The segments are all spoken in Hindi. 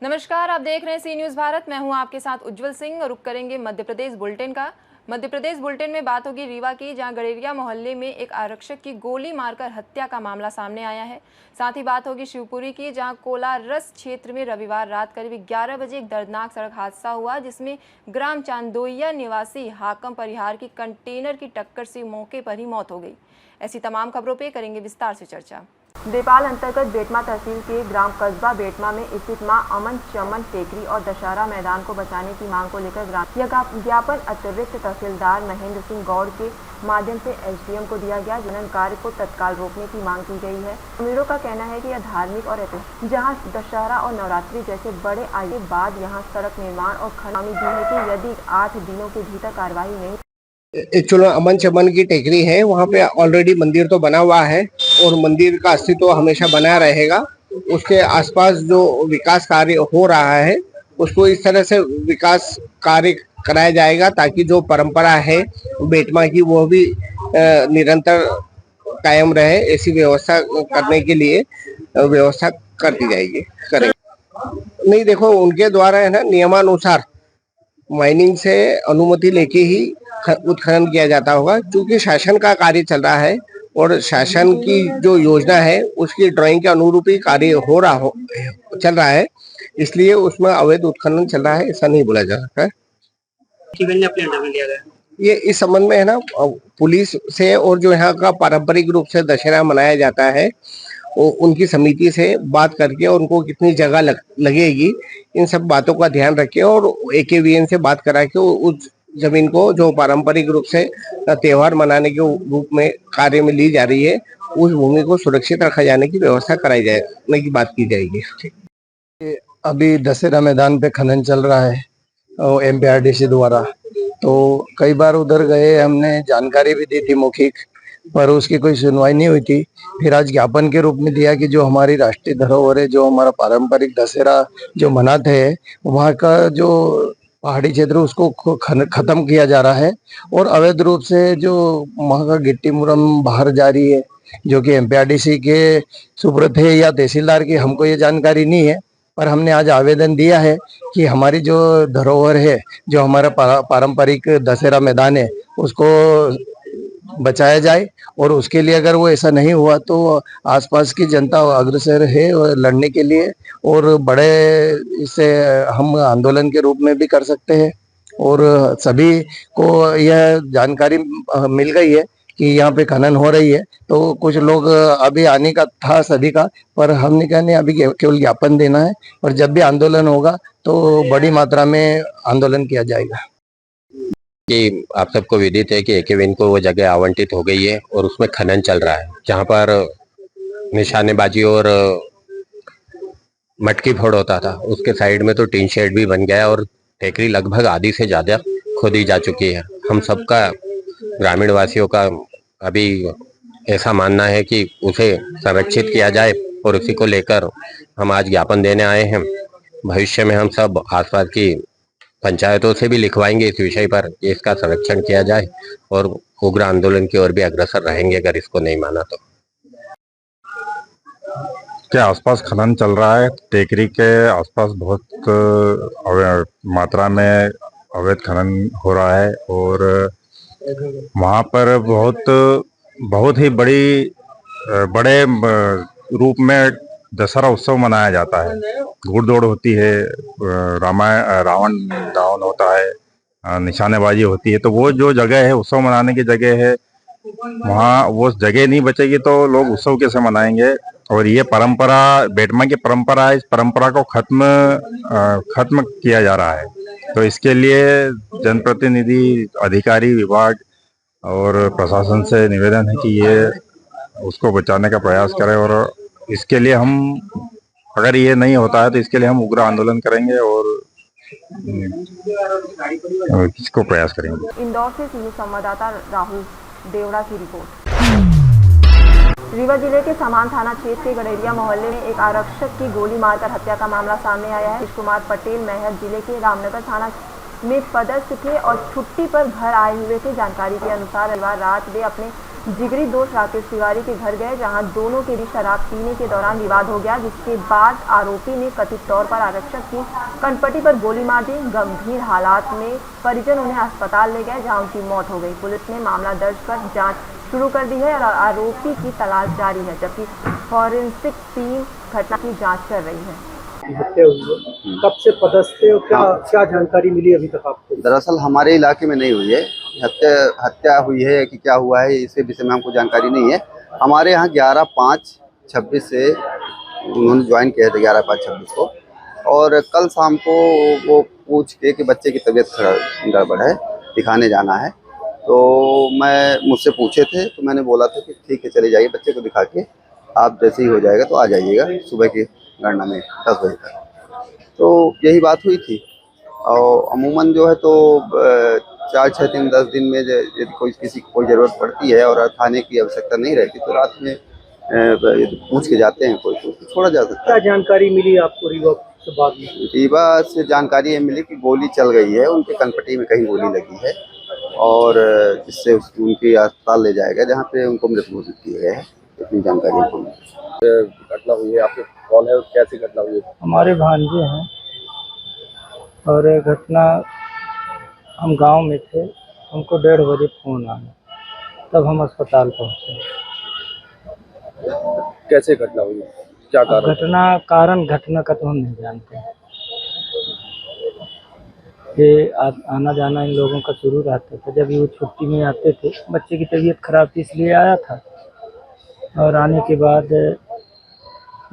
नमस्कार, आप देख रहे हैं सी न्यूज़ भारत। मैं हूं आपके साथ उज्जवल सिंह और रुक करेंगे मध्य प्रदेश बुलेटिन का। मध्य प्रदेश बुलेटिन में बात होगी रीवा की, जहां गड़ेरिया मोहल्ले में एक आरक्षक की गोली मारकर हत्या का मामला सामने आया है। साथ ही बात होगी शिवपुरी की, जहां कोलारस क्षेत्र में रविवार रात करीब 11 बजे एक दर्दनाक सड़क हादसा हुआ, जिसमें ग्राम चांदोइया निवासी हाकम परिहार की कंटेनर की टक्कर से मौके पर ही मौत हो गई। ऐसी तमाम खबरों पर करेंगे विस्तार से चर्चा। नेपाल अंतर्गत बेटमा तहसील के ग्राम कस्बा बेटमा में स्थित मां अमन चमन टेकरी और दशहरा मैदान को बचाने की मांग को लेकर ज्ञापन अतिरिक्त तहसीलदार महेंद्र सिंह गौड़ के माध्यम से एसडीएम को दिया गया। जनन कार्य को तत्काल रोकने की मांग की गई है। ग्रामीणों का कहना है कि यह धार्मिक और ऐतिहासिक, जहां दशहरा और नवरात्रि जैसे बड़े आयोजन के बाद यहां सड़क निर्माण और खनामी दी है कि यदि 8 दिनों के भीतर कार्रवाई नहीं। एक्चुअली अमन चमन की टेकरी है, वहाँ पे ऑलरेडी मंदिर तो बना हुआ है और मंदिर का अस्तित्व तो हमेशा बना रहेगा। उसके आसपास जो विकास कार्य हो रहा है उसको इस तरह से विकास कार्य कराया जाएगा ताकि जो परंपरा है बेटमा की वो भी निरंतर कायम रहे। ऐसी व्यवस्था करने के लिए व्यवस्था कर दी जाएगी। करेंगे नहीं, देखो उनके द्वारा है ना, नियमानुसार माइनिंग से अनुमति लेके ही उत्खनन किया जाता होगा। क्योंकि शासन का कार्य चल रहा है और शासन की जो योजना है उसकी ड्राइंग के अनुरूप ही कार्य चल रहा है, इसलिए उसमें अवैध उत्खनन चल रहा है, ऐसा नहीं बोला जा सकता है। ने अपने अंडर में लिया गया ये इस संबंध में है ना, पुलिस से और जो यहाँ का पारंपरिक रूप से दशहरा मनाया जाता है उनकी समिति से बात करके उनको कितनी जगह लगेगी, इन सब बातों का ध्यान रखें और एकेवीएन से बात करा के उस जमीन को जो पारंपरिक रूप से त्योहार मनाने के रूप में कार्य में ली जा रही है, उस भूमि को सुरक्षित रखा जाने की व्यवस्था कराई जाने की बात की जाएगी। अभी दशहरा मैदान पे खनन चल रहा है और एमपीआरडीसी द्वारा, तो कई बार उधर गए, हमने जानकारी भी दी थी मौखिक, पर उसकी कोई सुनवाई नहीं हुई थी। फिर आज ज्ञापन के रूप में दिया कि जो हमारी राष्ट्रीय धरोहर है, जो हमारा पारंपरिक दशहरा जो मनाते हैं, वहाँ का जो पहाड़ी क्षेत्र उसको खत्म किया जा रहा है और अवैध रूप से जो वहाँ का गिट्टी मुरम बाहर जा रही है, जो कि एमपीआरडीसी के सुब्रत है या तहसीलदार की, हमको ये जानकारी नहीं है। पर हमने आज आवेदन दिया है कि हमारी जो धरोहर है, जो हमारा पारंपरिक दशहरा मैदान है, उसको बचाया जाए और उसके लिए अगर वो ऐसा नहीं हुआ तो आसपास की जनता अग्रसर है लड़ने के लिए और बड़े इसे हम आंदोलन के रूप में भी कर सकते हैं। और सभी को यह जानकारी मिल गई है कि यहाँ पे खनन हो रही है, तो कुछ लोग अभी आने का था सभी का, पर हमने कहा नहीं, अभी केवल ज्ञापन देना है और जब भी आंदोलन होगा तो बड़ी मात्रा में आंदोलन किया जाएगा। कि आप सबको विदित है कि एकेविन को वो जगह आवंटित हो गई है और उसमें खनन चल रहा है, जहां पर निशानेबाजी और मटकी फोड़ होता था। उसके साइड में तो टीन शेड भी बन गया और टेकरी लगभग आधी से ज्यादा खोदी जा चुकी है। हम सबका, ग्रामीण वासियों का अभी ऐसा मानना है कि उसे संरक्षित किया जाए और उसी को लेकर हम आज ज्ञापन देने आए हैं। भविष्य में हम सब आसपास की पंचायतों से भी लिखवाएंगे इस विषय पर कि इसका संरक्षण किया जाए और उग्र आंदोलन की ओर भी अग्रसर रहेंगे अगर इसको नहीं माना तो। क्या आसपास खनन चल रहा है, टेकरी के आसपास बहुत मात्रा में अवैध खनन हो रहा है और वहाँ पर बहुत ही बड़े रूप में दशहरा उत्सव मनाया जाता है। घुड़दौड़ होती है, रावण दहन होता है, निशानेबाजी होती है। तो वो जो जगह है, उत्सव मनाने की जगह है, वहाँ वो जगह नहीं बचेगी तो लोग उत्सव कैसे मनाएंगे। और ये परंपरा बेटमा की परंपरा है, इस परंपरा को खत्म किया जा रहा है। तो इसके लिए जनप्रतिनिधि, अधिकारी, विभाग और प्रशासन से निवेदन है कि ये उसको बचाने का प्रयास करें और इसके लिए हम, अगर ये नहीं होता है तो इसके लिए हम उग्र आंदोलन करेंगे और इसको प्रयास करेंगे। इंदौर से सीनियर संवाददाता राहुल देवड़ा की रिपोर्ट। रीवा जिले के समान थाना क्षेत्र के गड़ेरिया मोहल्ले में एक आरक्षक की गोली मारकर हत्या का मामला सामने आया है। कुमार पटेल महर जिले के रामनगर थाना में पदस्थ थे और छुट्टी पर घर आए हुए थे। जानकारी के अनुसार रविवार रात वे अपने जिगरी दोस्त राकेश तिवारी के घर गए, जहां दोनों के बीच शराब पीने के दौरान विवाद हो गया, जिसके बाद आरोपी ने कथित तौर पर आरक्षक की कनपटी पर गोली मार दी। गंभीर हालात में परिजन उन्हें अस्पताल ले गए, जहां उनकी मौत हो गई। पुलिस ने मामला दर्ज कर जांच शुरू कर दी है और आरोपी की तलाश जारी है, जबकि फॉरेंसिक टीम घटना की जाँच कर रही है। हत्या हुई है, कब से पदस्थ थे और क्या क्या जानकारी मिली अभी तक आपको? दरअसल हमारे इलाके में नहीं हुई है हत्या हुई है कि क्या हुआ है इसके विषय में हमको जानकारी नहीं है। हमारे यहाँ 11/5/26 से उन्होंने ज्वाइन किया था, 11/5/26 को, और कल शाम को वो पूछ के कि बच्चे की तबीयत गड़बड़ है, दिखाने जाना है, तो मुझसे पूछे थे, तो मैंने बोला था कि ठीक है चले जाइए, बच्चे को दिखा के आप जैसे ही हो जाएगा तो आ जाइएगा सुबह की गणना में 10 बजे तक। तो यही बात हुई थी। और अमूमन जो है तो 4-6 दिन 10 दिन में यदि किसी को कोई ज़रूरत पड़ती है और थाने की आवश्यकता नहीं रहती तो रात में यदि पूछ के जाते हैं कोई तो छोड़ा जा सकता है। क्या जानकारी मिली आपको रीवा से बाद में? रीवा से जानकारी ये मिली कि गोली चल गई है, उनके कनपटी में कहीं गोली लगी है और जिससे उनकी अस्पताल ले जाएगा जहाँ पे उनको मृत घोषित किया गया है। इतनी जानकारी हमको मिली। घटना हुई है, आपके कौन है और कैसी घटना हुई है? हमारे भांजे हैं और ये घटना हम गांव में थे, हमको 1:30 बजे फ़ोन आया, तब हम अस्पताल पहुंचे। कैसे घटना हुई, क्या कारण? घटना का तो हम नहीं जानते हैं। ये आना जाना इन लोगों का शुरू रहता था। जब ये वो छुट्टी में आते थे, बच्चे की तबीयत खराब थी इसलिए आया था, और आने के बाद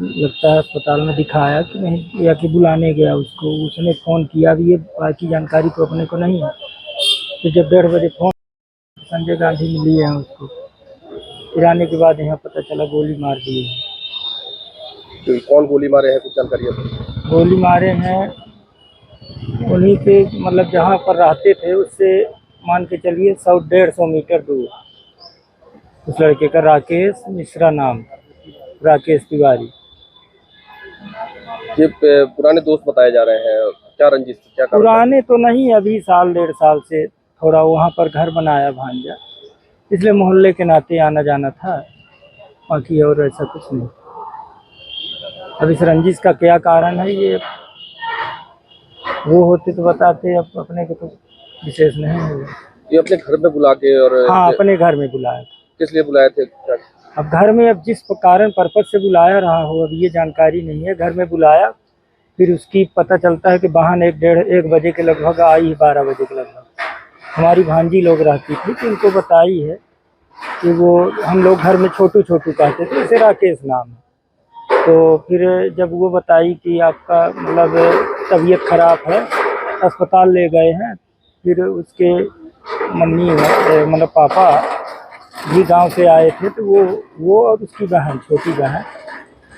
लगता है अस्पताल में दिखाया कि नहीं, या कि बुलाने गया उसको, उसने फ़ोन किया भी, ये बाकी जानकारी तो अपने को नहीं है। तो जब 1:30 बजे फ़ोन संजय गांधी में लिए हैं उसको, फिर आने के बाद यहाँ पता चला गोली मार दी है। तो कौन गोली मारे हैं, कुछ जानकारी है? गोली मारे हैं उन्हीं के, मतलब जहाँ पर रहते थे उससे मान के चलिए 100-150 मीटर दूर। उस लड़के का राकेश मिश्रा नाम, राकेश तिवारी। ये पुराने दोस्त बताए जा रहे हैं, क्या रंजिश, क्या कारण? पुराने तो नहीं, अभी 1.5 साल से थोड़ा वहाँ पर घर बनाया भांजा, इसलिए मोहल्ले के नाते आना जाना था, बाकी और ऐसा कुछ नहीं। अब इस रंजिश का क्या कारण है, ये वो होते तो बताते, अब अपने को तो विशेष नहीं है। ये अपने घर में बुला के और हाँ, अपने घर में बुलाया था। किस लिए बुलाए थे? अब घर में, अब जिस कारण पर्पज से बुलाया रहा हो अब ये जानकारी नहीं है। घर में बुलाया, फिर उसकी पता चलता है कि वाहन 1 बजे के लगभग आई, 12 बजे के लगभग। हमारी भांजी लोग रहती थी तो उनको बताई है कि वो, हम लोग घर में छोटू कहते थे, इसे राकेश नाम है। तो फिर जब वो बताई कि आपका मतलब तबीयत खराब है, अस्पताल ले गए हैं, फिर उसके मम्मी मतलब पापा भी गांव से आए थे, तो वो और उसकी बहन, छोटी बहन,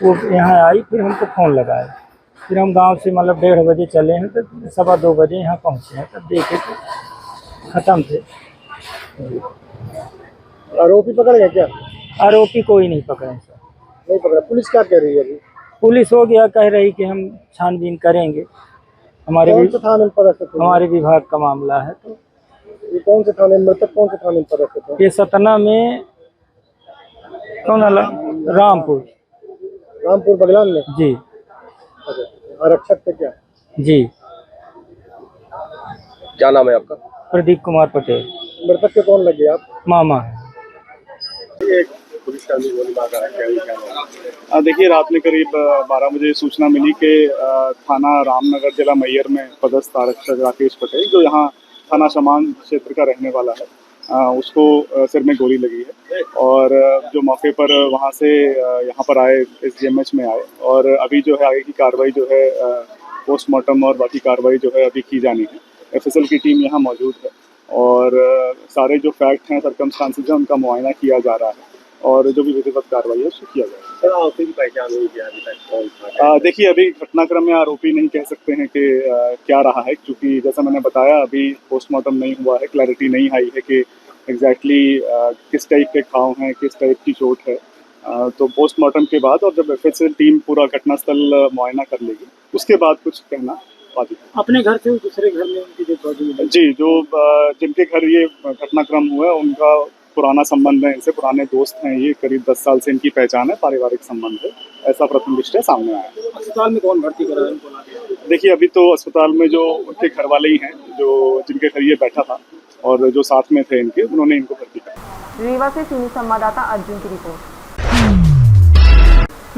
वो यहाँ आई, फिर हमको फ़ोन लगाया। फिर हम गांव से मतलब 1:30 बजे चले हैं, तो 2:15 बजे यहाँ पहुँचे हैं, तब देखे तो ख़त्म थे। आरोपी पकड़ गए क्या? आरोपी कोई नहीं पकड़े सर। नहीं पकड़ा। पुलिस क्या कह रही है अभी? पुलिस हो गया कह रही कि हम छानबीन करेंगे, कौन से थाने में पदस्थ थे? हमारे विभाग का मामला है। तो ये कौन से थाने में, मृतक कौन से थाने में पदस्थ थे? ये सतना में कौन वाला, रामपुर बगलान में जी। आरक्षक थे क्या? जी। क्या नाम है आपका? प्रदीप कुमार पटेल। मृतक के कौन लगे आप? मामा है। देखिए, रात में करीब 12 बजे सूचना मिली कि थाना रामनगर जिला मैयर में पदस्थ आरक्षक राकेश पटेल, जो यहाँ थाना समान क्षेत्र का रहने वाला है, उसको सिर में गोली लगी है। और जो मौके पर वहाँ से यहाँ पर आए, SGMH में आए, और अभी जो है आगे की कार्रवाई जो है पोस्टमार्टम और बाकी कार्रवाई जो है अभी की जानी है। FSL की टीम यहाँ मौजूद है और सारे जो फैक्ट हैं, सर्कमस्टांसेस हैं, उनका मुआयना किया जा रहा है और जो भी विधिवत कार्रवाई है उसको किया जाएगा। सर, आरोपी की पहचान हुई है अभी तक कौन था? देखिए, अभी घटनाक्रम में आरोपी नहीं कह सकते हैं कि क्या रहा है, क्योंकि जैसा मैंने बताया अभी पोस्टमार्टम नहीं हुआ है, क्लैरिटी नहीं आई है कि एग्जैक्टली किस टाइप के घाव हैं, किस टाइप की चोट है। तो पोस्टमार्टम के बाद और जब FSL टीम पूरा घटनास्थल मुआयना कर लेगी, उसके बाद कुछ कहना वाजिब है। अपने घर से दूसरे घर में उनकी डेड बॉडी मिली? जी, जो जिनके घर ये घटनाक्रम हुआ है उनका पुराना संबंध है इनसे, पुराने दोस्त हैं ये, करीब 10 साल से इनकी पहचान है, पारिवारिक संबंध है, ऐसा प्रथम दृष्टया सामने आया है। अस्पताल में कौन भर्ती करा है इनको? देखिए अभी तो अस्पताल में जो उनके घर वाले ही हैं, जो जिनके घर ये बैठा था और जो साथ में थे इनके, उन्होंने इनको भर्ती करा। रीवा से सीनियर संवाददाता अर्जुन की रिपोर्ट।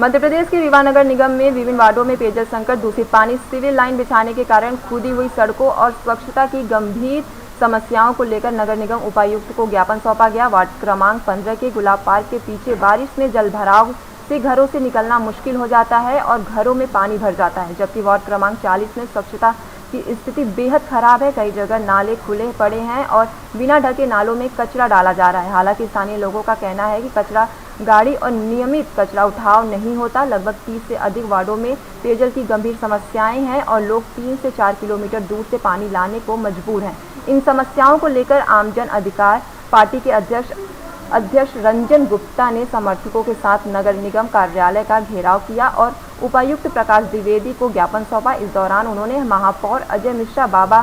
मध्य प्रदेश के रीवा नगर निगम में विभिन्न वार्डों में पेयजल संकट, दूषित पानी, सिविल लाइन बिछाने के कारण खुदी हुई सड़कों और स्वच्छता की गंभीर समस्याओं को लेकर नगर निगम उपायुक्त को ज्ञापन सौंपा गया। वार्ड क्रमांक 15 के गुलाब पार्क के पीछे बारिश में जल भराव से घरों से निकलना मुश्किल हो जाता है और घरों में पानी भर जाता है, जबकि वार्ड क्रमांक 40 में स्वच्छता की स्थिति बेहद खराब है। कई जगह नाले खुले पड़े हैं और बिना ढके नालों में कचरा डाला जा रहा है। हालांकि स्थानीय लोगों का कहना है कि कचरा गाड़ी और नियमित कचरा उठाव नहीं होता। लगभग 30 से अधिक वार्डों में पेयजल की गंभीर समस्याएं हैं और लोग 3 से 4 किलोमीटर दूर से पानी लाने को मजबूर हैं। इन समस्याओं को लेकर आमजन अधिकार पार्टी के अध्यक्ष रंजन गुप्ता ने समर्थकों के साथ नगर निगम कार्यालय का घेराव किया और उपायुक्त प्रकाश द्विवेदी को ज्ञापन सौंपा। इस दौरान उन्होंने महापौर अजय मिश्रा बाबा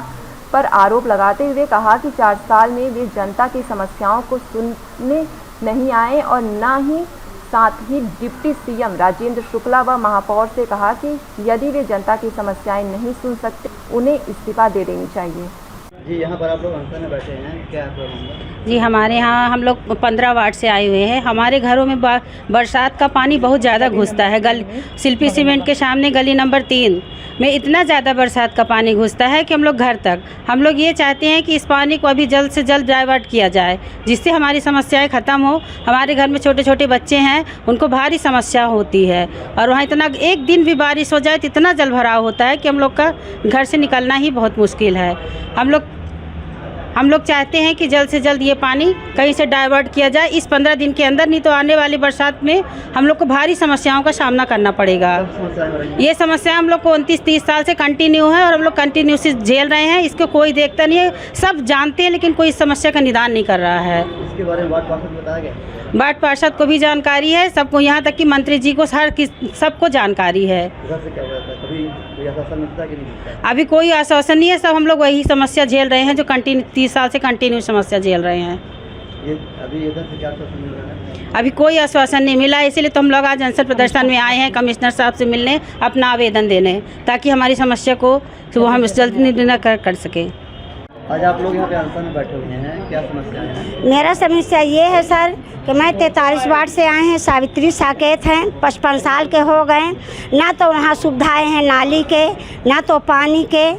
पर आरोप लगाते हुए कहा कि 4 साल में वे जनता की समस्याओं को सुनने नहीं आए और न ही साथ ही डिप्टी सीएम राजेंद्र शुक्ला व महापौर से कहा कि यदि वे जनता की समस्याएं नहीं सुन सकते उन्हें इस्तीफा दे देनी चाहिए। जी, यहाँ पर आप लोग अनशन में बैठे हैं, क्या है? जी, हमारे यहाँ हम लोग 15 वार्ड से आए हुए हैं। हमारे घरों में बरसात का पानी बहुत ज़्यादा घुसता है। शिल्पी सीमेंट के सामने गली नंबर 3 में इतना ज़्यादा बरसात का पानी घुसता है कि हम लोग ये चाहते हैं कि इस पानी को अभी जल्द से जल्द डाइवर्ट किया जाए, जिससे हमारी समस्याएं ख़त्म हो। हमारे घर में छोटे छोटे बच्चे हैं, उनको भारी समस्या होती है और वहाँ इतना एक दिन भी बारिश हो जाए तो इतना जल भराव होता है कि हम लोग का घर से निकलना ही बहुत मुश्किल है। हम लोग चाहते हैं कि जल्द से जल्द ये पानी कहीं से डाइवर्ट किया जाए इस 15 दिन के अंदर, नहीं तो आने वाली बरसात में हम लोग को भारी समस्याओं का सामना करना पड़ेगा। ये समस्या हम लोग को 29-30 साल से कंटिन्यू है और हम लोग कंटिन्यू से झेल रहे हैं। इसको कोई देखता नहीं है, सब जानते हैं लेकिन कोई इस समस्या का निदान नहीं कर रहा है। इसके बारे में वार्ड पार्षद बताया गया? वार्ड पार्षद को भी जानकारी है, सबको, यहाँ तक कि मंत्री जी को सबको जानकारी है। उधर से क्या हो जाता है? कभी कोई आश्वासन मिलता है कि नहीं मिलता? अभी कोई आश्वासन नहीं है, सब हम लोग वही समस्या झेल रहे हैं जो 30 साल से कंटिन्यू समस्या झेल रहे हैं। ये अभी इधर से क्या आश्वासन मिल रहा है? अभी कोई आश्वासन नहीं मिला, इसीलिए तो हम लोग आज अनशन प्रदर्शन में आए हैं कमिश्नर साहब से मिलने, अपना आवेदन देने, ताकि हमारी समस्या को वो हम जल्द निर्णय कर सकें। आज आप लोग यहाँ पे अनशन में बैठे हुए हैं, क्या समस्या है? मेरा समस्या ये है सर कि मैं 43 वार्ड से आए हैं, सावित्री साकेत हैं, 55 साल के हो गए, ना तो वहाँ सुविधाएं हैं नाली के, ना तो पानी के,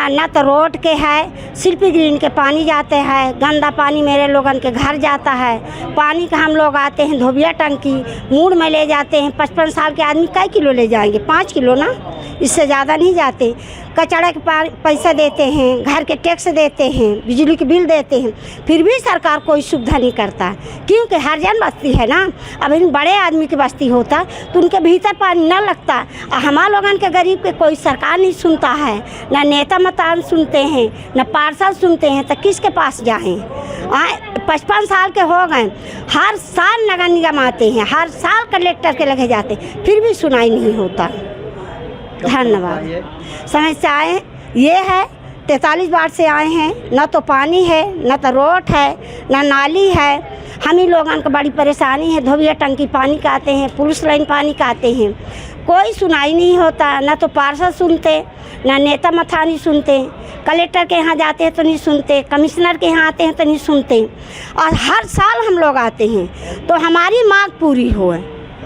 ना तो रोड के है। शिल्पी ग्रीन के पानी जाते हैं, गंदा पानी मेरे लोगन के घर जाता है। पानी का हम लोग आते हैं धोबिया टंकी मूड में ले जाते हैं। 55 साल के आदमी कई किलो ले जाएंगे? 5 किलो ना, इससे ज़्यादा नहीं जाते। कचड़ा के पैसा देते हैं, घर के टैक्स देते हैं, बिजली के बिल देते हैं, फिर भी सरकार कोई सुविधा नहीं करता, क्योंकि हरिजन बस्ती है ना। अब इन बड़े आदमी की बस्ती होता तो उनके भीतर पानी न लगता। हमारे लोगन के गरीब के कोई सरकार नहीं सुनता है, ना नेता मतान सुनते हैं, ना पार्षद सुनते हैं, तो किसके पास जाएं? 55 साल के हो गए, हर साल नगर निगम आते हैं, हर साल कलेक्टर के लगे जाते, फिर भी सुनाई नहीं होता। धन्यवाद। समस्याएं ये है, 43 वार्ड से आए हैं, न तो पानी है, न तो रोड है, न नाली है। हम ही लोगों को बड़ी परेशानी है। धोबिया टंकी पानी का आते हैं, पुलिस लाइन पानी का आते हैं, कोई सुनाई नहीं होता। न तो पार्षद सुनते, न नेता मथानी सुनते। कलेक्टर के यहाँ जाते हैं तो नहीं सुनते, कमिश्नर के यहाँ आते हैं तो नहीं सुनते। और हर साल हम लोग आते हैं तो हमारी मांग पूरी हो।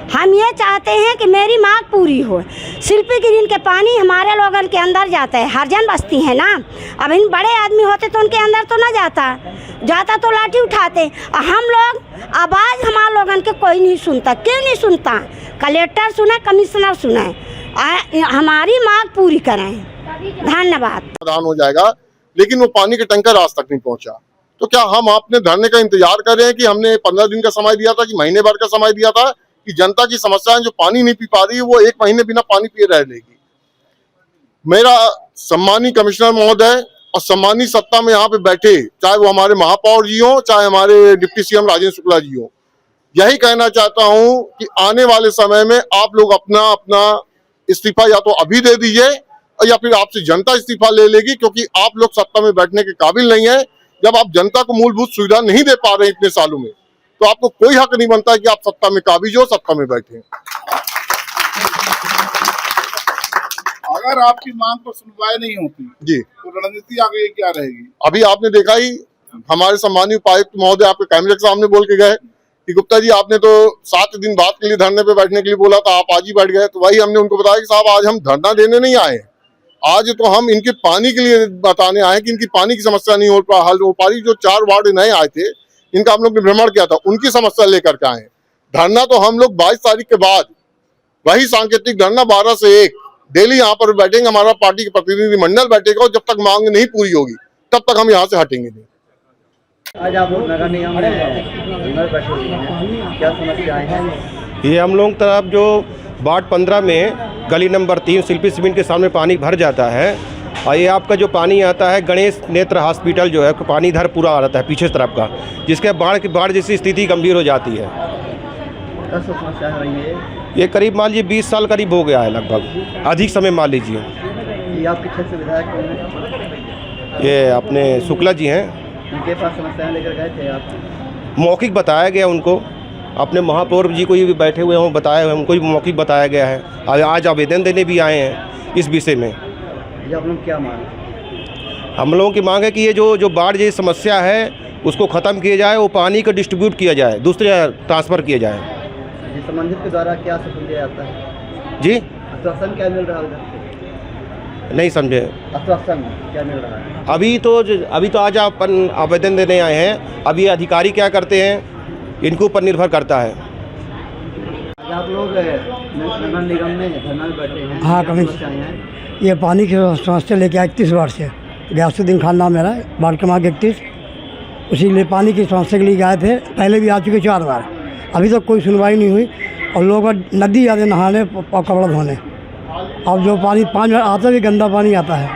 हम ये चाहते हैं कि मेरी मांग पूरी हो। शिल्पी ग्रीन के पानी हमारे लोगन के अंदर जाता है, हरिजन बस्ती है ना। अब इन बड़े आदमी होते तो उनके अंदर तो ना जाता तो लाठी उठाते। हम लोग आवाज़ हमारे लोगन के कोई नहीं सुनता। क्यों नहीं सुनता? कलेक्टर सुने, कमिश्नर सुने, हमारी मांग पूरी करें। धन्यवाद। समाधान हो जाएगा, लेकिन वो पानी के टैंकर आज तक नहीं पहुंचा। तो क्या हम अपने धरने का इंतजार कर रहे हैं कि हमने 15 दिन का समय दिया था, कि महीने भर का समय दिया था, कि जनता की समस्याएं जो पानी नहीं पी पा रही है वो 1 महीने बिना पानी पिए रह लेगी? मेरा सम्मानी कमिश्नर महोदय और सम्मानी सत्ता में यहाँ पे बैठे, चाहे वो हमारे महापौर जी हो, चाहे हमारे डिप्टी सीएम राजेंद्र शुक्ला जी हो, यही कहना चाहता हूं कि आने वाले समय में आप लोग अपना इस्तीफा या तो अभी दे दीजिए या फिर आपसे जनता इस्तीफा ले लेगी, क्योंकि आप लोग सत्ता में बैठने के काबिल नहीं है। जब आप जनता को मूलभूत सुविधा नहीं दे पा रहे इतने सालों में, तो आपको कोई हक नहीं बनता कि आप सत्ता में काबिज हो, सत्ता में बैठे। अगर आपकी मांग पर सुनवाई नहीं होती जी, तो रणनीति आगे क्या रहेगी? अभी आपने देखा ही, हमारे सम्मानीय उपायुक्त महोदय आपके कैमरे के सामने बोल के गए कि गुप्ता जी आपने तो 7 दिन बाद के लिए धरने पे बैठने के लिए बोला था, आप आज ही बैठ गए। तो वही हमने उनको बताया कि साहब आज हम धरना देने नहीं आए, आज तो हम इनके पानी के लिए बताने आए कि इनकी पानी की समस्या नहीं हल हो पा रही। जो 4 वार्ड नए आए थे, इनका हम लोग ने भ्रमण किया था, उनकी समस्या लेकर के आए। धरना तो हम लोग 22 तारीख के बाद, वही सांकेतिक धरना 12 से 1 डेली यहाँ पर बैठेंगे, हमारा पार्टी के प्रतिनिधि मंडल बैठेगा, और जब तक मांग नहीं पूरी होगी तब तक हम यहाँ से हटेंगे नहीं। आज आप लोग नगर निगम में बैठे हुए हैं, क्या समस्याएं हैं? ये हम लोग तरफ जो वार्ड 15 में गली नंबर 3 शिल्पी सीमेंट के सामने पानी भर जाता है, और ये आपका जो पानी आता है गणेश नेत्र हॉस्पिटल जो है, पानी इधर पूरा आ जाता है पीछे तरफ का, जिसके बाढ़ जैसी स्थिति गंभीर हो जाती है। समस्या है ये ये करीब मान लीजिए 20 साल करीब हो गया है, लगभग अधिक समय मान लीजिए। ये आपके क्षेत्र से विधायक कौन है? ये अपने शुक्ला जी हैं, उनके पास समस्याएं लेकर गए थे आप? मौखिक बताया गया उनको, अपने महापौर जी को भी बैठे हुए हों बताया हुआ, उनको भी मौखिक बताया गया है। आज आवेदन देने भी आए हैं इस विषय में। ये आप लोग क्या मांग? हम लोगों की मांग है कि ये जो बाढ़ जैसी समस्या है उसको ख़त्म किया जाए, वो पानी को डिस्ट्रीब्यूट किया जाए, दूसरे ट्रांसफ़र किया जाए। संबंधित के द्वारा क्या आश्वासन दिया जाता है जी? आश्वासन क्या मिल रहा है उधर? नहीं समझे। आश्वासन क्या मिल रहा है? अभी तो आज अपन आवेदन देने आए हैं, अभी अधिकारी क्या करते हैं इनके ऊपर निर्भर करता है। आप लोग नगर निगम में धरना में बैठे हैं? हाँ, कभी ये पानी की समस्या लेके आए 31 बार से। गयासुद्दीन खान नाम मेरा, वार्ड क्रमांक 31। उसी लिए पानी की समस्या के लिए गए थे, पहले भी आ चुके 4 बार, अभी तक कोई सुनवाई नहीं हुई। और लोग नदी जाते नहाने और कपड़ा धोने। अब जो पानी 5 बार आता भी गंदा पानी आता है,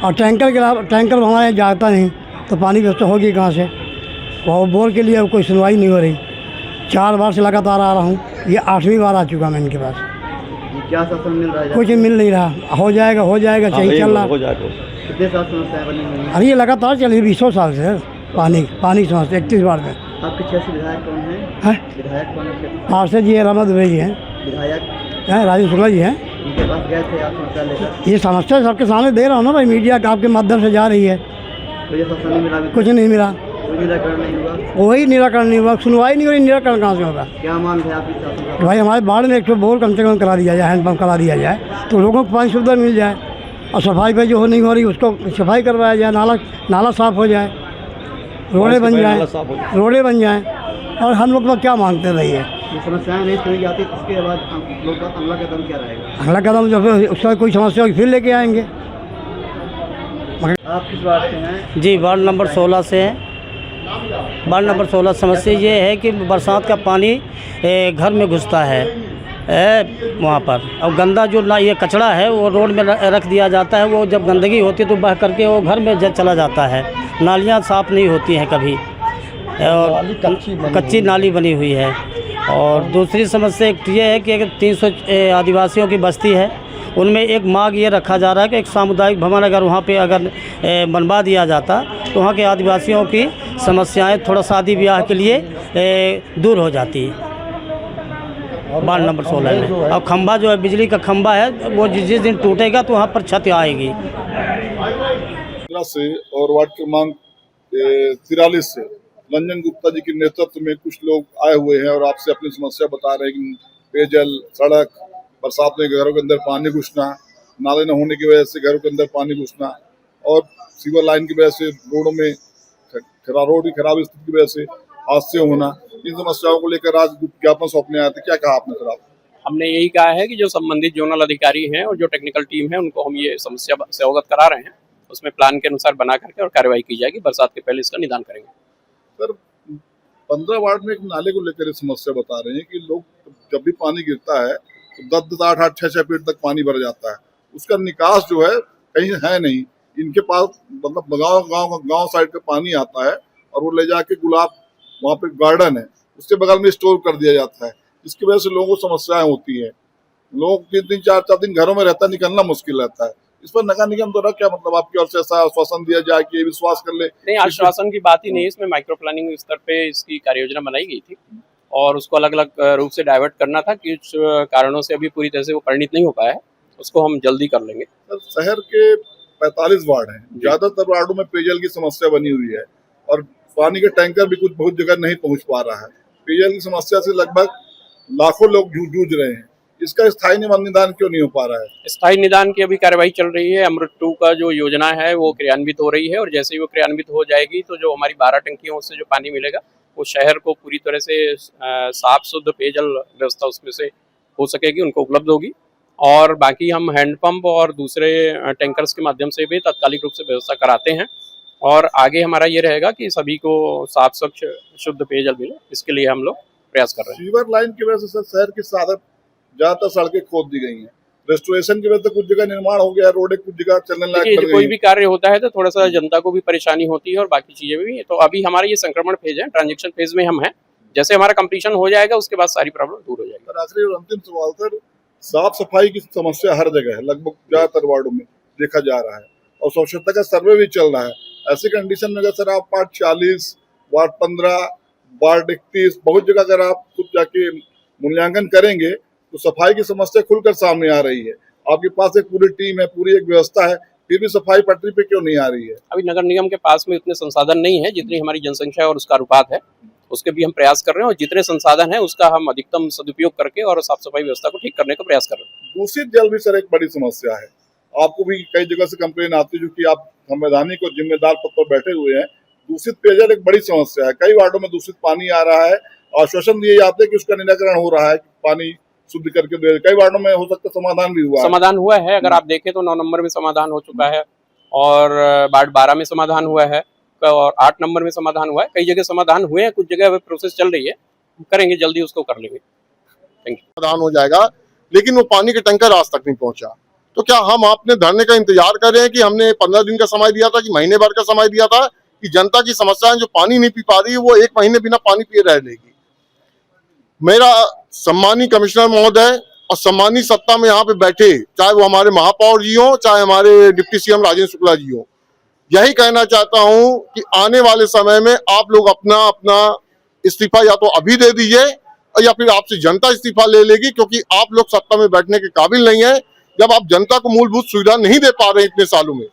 और टैंकर हमारे जाता नहीं, तो पानी व्यवस्था होगी कहाँ से? और बोर के लिए कोई सुनवाई नहीं हो रही। 4 बार से लगातार आ रहा हूँ, ये 8वीं बार आ चुका मैं इनके पास। क्या शासन मिल रहा है? कुछ मिल नहीं रहा। हो जाएगा चाहिए चल रहा। कितने साल समस्याएं बनी हुई हैं? अरे ये लगातार चल रही 20 साल से पानी की समस्या 31 बार में। आपके क्षेत्र विधायक कौन है? विधायक कौन है? पार्षद जी रमा दुबे जी हैं, विधायक राजू शुक्ला जी हैं। उनके पास गए थे आप समस्या लेकर? ये समस्या सबके सामने दे रहा हूँ ना भाई, मीडिया का आपके माध्यम से जा रही है। तो ये शासन नहीं मिला? कुछ नहीं मिला, कोई निराकरण नहीं हुआ? कोई निराकरण नहीं हुआ, सुनवाई नहीं हो रही, निराकरण कहाँ से होगा? क्या मांग है आपकी शासन का? भाई हमारे बाढ़ में 100 बोर कम से कम करा दिया जाए, हैंडपम्प करा दिया जाए, तो लोगों को पानी सुविधा मिल जाए। और सफाई पे जो नहीं हो रही उसको सफाई करवाया जाए, नाला साफ़ हो जाए, रोडें बन जाए। और हम लोग तो क्या मांगते रहिए? ये समस्याएं नहीं सुनी जाती, इसके बाद लोग का अगला कदम क्या रहेगा? अगला कदम जब उसका कोई समस्या होगी फिर लेके आएंगे। आप किस वार्ड से हैं? जी, वार्ड नंबर 16 से है। वार्ड नंबर 16 समस्या ये है कि बरसात का पानी घर में घुसता है वहाँ पर, और गंदा जो ना ये कचरा है वो रोड में रख दिया जाता है। वो जब गंदगी होती है तो बह करके वो घर में चला जाता है। नालियाँ साफ़ नहीं होती हैं कभी, और कच्ची नाली बनी हुई है। और दूसरी समस्या एक ये है कि अगर 300 आदिवासियों की बस्ती है, उनमें एक मांग ये रखा जा रहा है कि एक सामुदायिक भवन अगर वहाँ पे अगर बनवा दिया जाता तो वहाँ के आदिवासियों की समस्याएं थोड़ा शादी ब्याह के लिए दूर हो जाती। वार्ड नंबर 16 में और खंभा जो है बिजली का खंभा है वो जिस दिन टूटेगा तो वहाँ पर छत आएगी। से और वार्ड क्रमांक 43 से रंजन गुप्ता जी के नेतृत्व में कुछ लोग आए हुए हैं और आपसे अपनी समस्या बता रहे हैं कि पेयजल, सड़क, बरसात में घरों के अंदर पानी घुसना, नाले न होने की वजह से घरों के अंदर पानी घुसना, और सीवर लाइन की वजह से रोडों में रोड की खराब स्थिति की वजह से हादसे होना। इन समस्याओं को लेकर आज ज्ञापन सौंपने आए थे, क्या कहा आपने सर? हमने यही कहा है कि जो संबंधित जोनल अधिकारी हैं और जो टेक्निकल टीम है उनको हम ये समस्या से अवगत करा रहे हैं, उसमें प्लान के अनुसार बना करके और कार्रवाई की जाएगी। बरसात के पहले इसका निदान करेंगे। सर 15 वार्ड में एक नाले को लेकर समस्या बता रहे हैं कि लोग जब भी पानी गिरता है तो 10, 8, 6 फीट तक पानी भर जाता है, उसका निकास जो है कहीं है नहीं। इनके पास मतलब गांव साइड का पानी आता है और वो ले जाके गुलाब, वहाँ पे गार्डन है, उसके बगल में स्टोर कर दिया जाता है, जिसकी वजह से लोगों को समस्याएं होती है। लोग 3-4 दिन घरों में रहता, निकलना मुश्किल रहता है। इस पर नगर निगम द्वारा क्या मतलब आपकी ओर से ऐसा आश्वासन दिया जाए कि ये विश्वास कर ले? नहीं, आश्वासन की बात ही नहीं, इसमें माइक्रो प्लानिंग स्तर पे इसकी कार्य योजना बनाई गई थी और उसको अलग अलग रूप से डाइवर्ट करना था कि कुछ कारणों से अभी पूरी तरह से वो परिणित नहीं हो पाया है, उसको हम जल्दी कर लेंगे। सर, शहर के 45 वार्ड हैं, ज्यादातर वार्डों में पेयजल की समस्या बनी हुई है और पानी के टैंकर भी कुछ बहुत जगह नहीं पहुंच पा रहा है। पेयजल की समस्या से लगभग लाखों लोग जूझ रहे हैं। इसका स्थायी निदान क्यों नहीं हो पा रहा है? स्थायी निदान की अभी कार्रवाई चल रही है। अमृत 2 का जो योजना है वो क्रियान्वित हो रही है और जैसे ही वो क्रियान्वित हो जाएगी तो जो हमारी 12 टंकियों से जो पानी मिलेगा वो शहर को पूरी तरह से साफ शुद्ध पेयजल व्यवस्था उसमें से हो सकेगी, उनको उपलब्ध होगी। और बाकी हम हैंडपंप और दूसरे टैंकर्स के माध्यम से भी तात्कालिक रूप से व्यवस्था कराते हैं और आगे हमारा ये रहेगा कि सभी को साफ स्वच्छ शुद्ध पेयजल मिले, इसके लिए हम लोग प्रयास कर रहे हैं। सीवर लाइन की वजह से शहर की ज्यादातर सड़कें खोद दी गई हैं। रेस्टोरेशन की वजह से कुछ जगह निर्माण हो गया, रोड कुछ जगह चलने लायक बन गई। कोई भी कार्य होता है तो थोड़ा सा जनता को भी परेशानी होती है और बाकी चीजें भी। तो अभी हमारा ये संक्रमण फेज है, ट्रांजेक्शन फेज में हम हैं। जैसे हमारा कंप्लीशन हो जाएगा उसके बाद सारी प्रॉब्लम दूर हो जाएगी। आखिरी और अंतिम सवाल सर, साफ सफाई की समस्या हर जगह है, लगभग ज्यादातर वार्डों में देखा जा रहा है और स्वच्छता का सर्वे भी चल रहा है। ऐसी कंडीशन में अगर सर आप वार्ड 40, वार्ड 15, वार्ड 31 बहुत जगह अगर आप खुद जाके मूल्यांकन करेंगे तो सफाई की समस्या खुलकर सामने आ रही है। आपके पास एक पूरी टीम है, पूरी एक व्यवस्था है, फिर भी सफाई पटरी पे क्यों नहीं आ रही है? अभी नगर निगम के पास में इतने संसाधन नहीं है जितनी हमारी जनसंख्या और उसका अनुपात है, उसके भी हम प्रयास कर रहे हैं और जितने संसाधन है उसका हम अधिकतम सदुपयोग करके और साफ सफाई व्यवस्था को ठीक करने का प्रयास कर रहे हैं। दूषित जल भी सर एक बड़ी समस्या है, आपको भी कई जगह से कंप्लेन आती है, जो कि आप संवैधानिक और जिम्मेदार पद पर बैठे हुए हैं। दूषित पेयजल एक बड़ी समस्या है, कई वार्डों में दूषित पानी आ रहा है, आश्वासन दिए जाते हैं कि उसका निराकरण हो रहा है, पानी शुद्ध करके दे। कई वार्डों में हो सकता समाधान भी हुआ है। अगर आप देखें तो 9 नंबर में समाधान हो चुका है और वार्ड 12 में समाधान हुआ है और 8 नंबर में समाधान हुआ है। कई जगह समाधान हुए हैं, कुछ जगह प्रोसेस चल रही है, करेंगे जल्दी उसको कर लेंगे। Thank you. समाधान हो जाएगा, लेकिन वो पानी का टैंकर आज तक नहीं पहुंचा। तो क्या हम अपने धरने का इंतजार कर रहे हैं कि हमने 15 दिन का समय दिया था कि महीने भर का समय दिया था कि जनता की समस्याएं जो पानी नहीं पी पा रही है वो 1 महीने बिना पानी पिए रह लेगी? मेरा सम्मानीय कमिश्नर महोदय और सम्मानीय सत्ता में यहाँ पे बैठे, चाहे वो हमारे महापौर जी हो, चाहे हमारे डिप्टी सीएम राजेंद्र शुक्ला जी हो, यही कहना चाहता हूं कि आने वाले समय में आप लोग अपना अपना इस्तीफा या तो अभी दे दीजिए या फिर आपसे जनता इस्तीफा ले लेगी, क्योंकि आप लोग सत्ता में बैठने के काबिल नहीं है। जब आप जनता को मूलभूत सुविधा नहीं दे पा रहे इतने सालों में,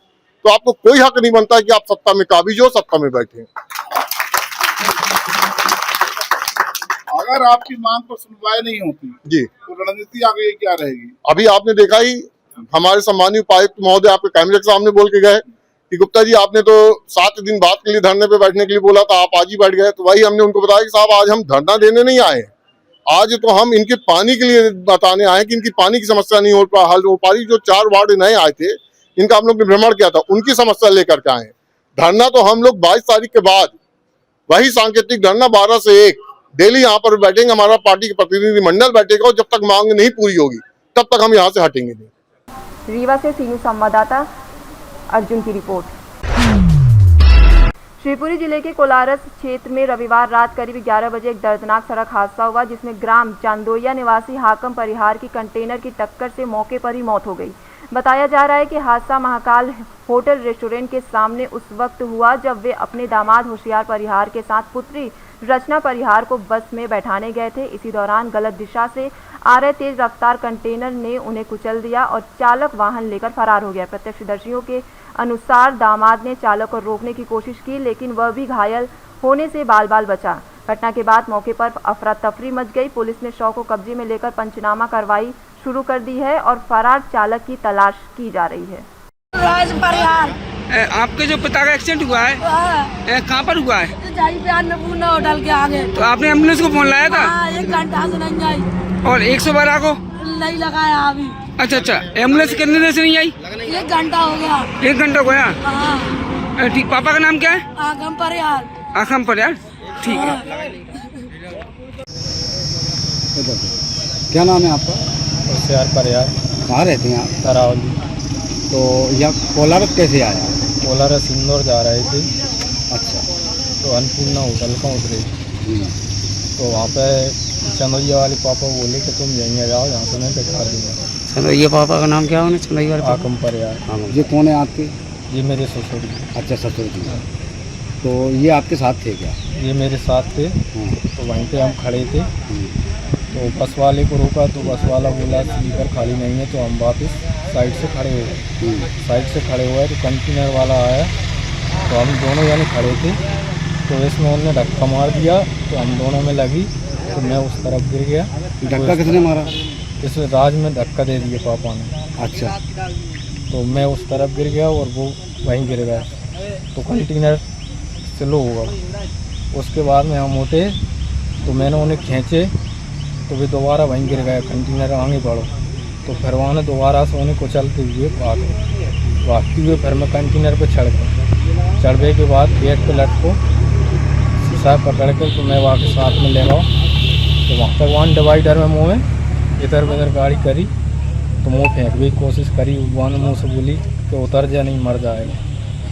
तो आपको कोई हक नहीं बनता कि आप सत्ता में काबिज हो, सत्ता में बैठे। अगर आपकी मांग पर सुनवाई नहीं होती जी तो रणनीति आगे क्या रहेगी? अभी आपने देखा ही, हमारे सम्मानीय उपायुक्त महोदय आपके कैमरे के सामने बोल के गए कि गुप्ता जी आपने तो 7 दिन बाद के लिए धरने पे बैठने के लिए बोला था, आप आज ही बैठ गए। तो वही हमने उनको बताया कि साहब आज हम धरना देने नहीं आए, आज तो हम इनके पानी के लिए बताने आए कि इनकी पानी की समस्या नहीं हल हो पा रही। जो 4 वार्ड नए आए थे, इनका हम लोग ने भ्रमण किया था, उनकी समस्या लेकर के आए। धरना तो हम लोग 22 तारीख के बाद, वही सांकेतिक धरना 12 से 1 डेली यहाँ पर बैठेंगे, हमारा पार्टी के प्रतिनिधि मंडल बैठेगा और जब तक मांग नहीं पूरी होगी तब तक हम यहाँ से हटेंगे नहीं। रीवा से सी न्यूज़ संवाददाता अर्जुन की रिपोर्ट। शिवपुरी जिले के कोलारस क्षेत्र में रविवार रात करीब 11 बजे एक दर्दनाक सड़क हादसा हुआ, जिसमें ग्राम चांदोइया निवासी हाकम परिहार की कंटेनर की टक्कर से मौके पर ही मौत हो गई। बताया जा रहा है कि हादसा महाकाल होटल रेस्टोरेंट के सामने उस वक्त हुआ जब वे अपने दामाद होशियार परिहार के साथ पुत्री रचना परिहार को बस में बैठाने गए थे। इसी दौरान गलत दिशा से आ रहे तेज रफ्तार कंटेनर ने उन्हें कुचल दिया और चालक वाहन लेकर फरार हो गया। प्रत्यक्षदर्शियों के अनुसार दामाद ने चालक को रोकने की कोशिश की, लेकिन वह भी घायल होने से बाल बाल बचा। घटना के बाद मौके पर अफरा तफरी मच गई। पुलिस ने शव को कब्जे में लेकर पंचनामा कार्रवाई शुरू कर दी है और फरार चालक की तलाश की जा रही है। आपके जो पिता का एक्सीडेंट हुआ है कहाँ पर हुआ है? होटल के आगे। तो आपने एम्बुलेंस को फोन लाया था? 1 घंटा से नहीं आई। और 112 को नहीं लगाया अभी। अच्छा, एम्बुलेंस कितने देर से नहीं आई? 1 घंटा हो गया। 1 घंटा हो गया? ठीक। पापा का नाम क्या है? आगम परिहार। आगम परिहार, ठीक है। क्या नाम है आपका? होशियार परिहार। कहाँ रहते हैं आप? तरावली। तो यह कोलारस कैसे आया? कोलारस इंदौर जा रहे थे। अच्छा। तो अन्नपूर्णा होटल का उतरे, तो वहाँ पे चंदोइया वाले पापा बोले कि तुम यहीं आ जाओ, यहाँ से मैं बैठा दूँगा। चंद्रैया पापा का नाम क्या होना? चंद्रैया आकम पर यार। ये कौन है आपके? ये मेरे ससुर जी। अच्छा, ससुर जी। तो ये आपके साथ थे क्या? ये मेरे साथ थे। तो वहीं पे हम खड़े थे, तो बस वाले को रोका तो बस वाला बोला स्लीपर खाली नहीं है, तो हम वापस साइड से खड़े हुए। साइड से खड़े हुए तो कंटेनर वाला आया, तो हम दोनों यानी खड़े थे, तो इसमें उन्होंने धक्का मार दिया, तो हम दोनों में लगी, तो मैं उस तरफ गिर गया। धक्का किसने मारा? इस राज में धक्का दे दिया पापा ने। अच्छा। तो मैं उस तरफ गिर गया और वो वहीं गिर गया, तो कंटेनर स्लो हुआ। उसके बाद में हम उठे तो मैंने उन्हें खींचे, तो वे दोबारा वहीं गिर गए। कंटेनर आगे बढ़ो, तो फिर वहाँ ने दोबारा से उन्हें कुचलते हुए भागते हुए फिर मैं कंटेनर पर चढ़ गया। चढ़ने के बाद गेट पे लटको शीशा पकड़ कर तो मैं वहाँ के साथ में ले गया, तो वहाँ तक वहाँ डिवाइडर में मुँह में इधर उधर गाड़ी करी, तो मुँह फेंकने की कोशिश करी। वहाँ ने मुँह से बोली कि उतर जा, नहीं मर जाएगा।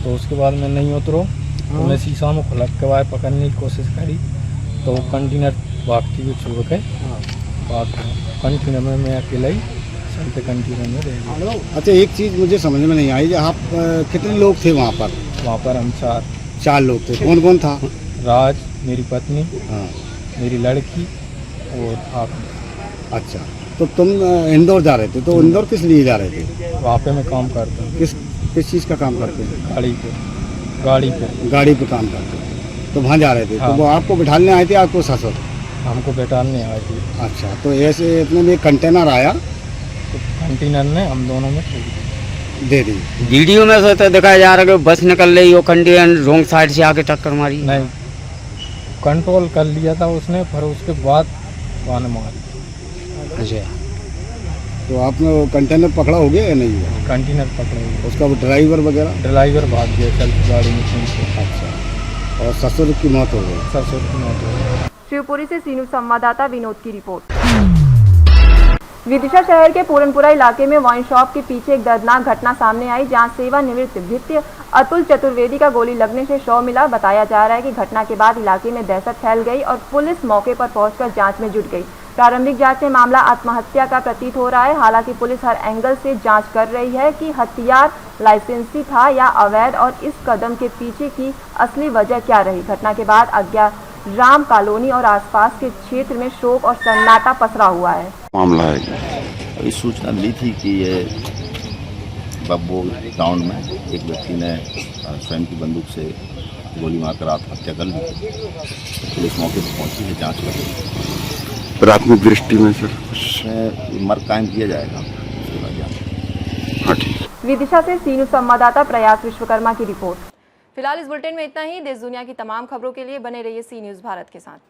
तो उसके बाद मैं नहीं उतरो, तो मैं शीशा में खुलक के बाद पकड़ने की कोशिश करी, तो वो कंटेनर भागती हुई छोड़ के भाग गया। कंटेनर में मैं अकेला ही चलते कंटेनर में रह गया। अच्छा, एक चीज़ मुझे समझ में नहीं आई, आप कितने लोग थे वहाँ पर? वहाँ पर हम चार लोग थे। कौन कौन था? राज, मेरी पत्नी, मेरी लड़की और आप। अच्छा, तो तुम इंदौर जा रहे थे, तो इंदौर किस लिए जा रहे थे? वहाँ पे मैं काम करता हूँ। किस चीज़ का काम करते हैं? गाड़ी पे काम करते हैं। तो वहाँ जा रहे थे। हाँ। तो वो आपको बिठाने आए थे, आपको ससुर? हमको बैठाने आए थे। अच्छा, तो ऐसे इतने में कंटेनर आया, तो कंटेनर ने हम दोनों में दे दी। वीडियो में तो दिखाया जा रहा है कि बस निकल रही, वो कंटेनर रोंग साइड से आके टक्कर मारी। नहीं, कंट्रोल कर लिया था उसने, फिर उसके बाद वहाँ मारी। अच्छा, तो आपने वो कंटेनर पकड़ा हो गया या नहीं हुआ? कंटेनर पकड़ा हुआ। उसका वो ड्राइवर वगैरह? ड्राइवर भाग गया चलती गाड़ी में खींच के। अच्छा, और ससुर की मौत हो गई? ससुर की मौत हो गई। शिवपुरी से सीनू संवाददाता विनोद की रिपोर्ट। विदिशा शहर के पूरनपुरा इलाके में वाइन शॉप के पीछे एक दर्दनाक घटना सामने आई, जहां सेवानिवृत्त भृत्य अतुल चतुर्वेदी का गोली लगने से शव मिला। बताया जा रहा है कि घटना के बाद इलाके में दहशत फैल गई और पुलिस मौके पर पहुंचकर जांच में जुट गई। प्रारंभिक जांच में मामला आत्महत्या का प्रतीत हो रहा है। हालांकि पुलिस हर एंगल से जांच कर रही है कि हथियार लाइसेंसी था या अवैध, और इस कदम के पीछे की असली वजह क्या रही। घटना के बाद अज्ञात राम कॉलोनी और आसपास के क्षेत्र में शोक और सन्नाटा पसरा हुआ है। मामला है, अभी सूचना मिली थी कि ये बब्बो टाउन में एक व्यक्ति ने स्वयं की बंदूक से गोली मारकर आत्महत्या कर ली। पुलिस मौके पर पहुंची है, जांच कर रही है। प्राथमिक दृष्टि में सर मर्ग कायम किया जाएगा उसके बाद जांच। हाँ, ठीक। विदिशा से सीनू संवाददाता प्रयास विश्वकर्मा की रिपोर्ट। फिलहाल इस बुलेटिन में इतना ही। देश दुनिया की तमाम खबरों के लिए बने रहिए सी न्यूज़ भारत के साथ।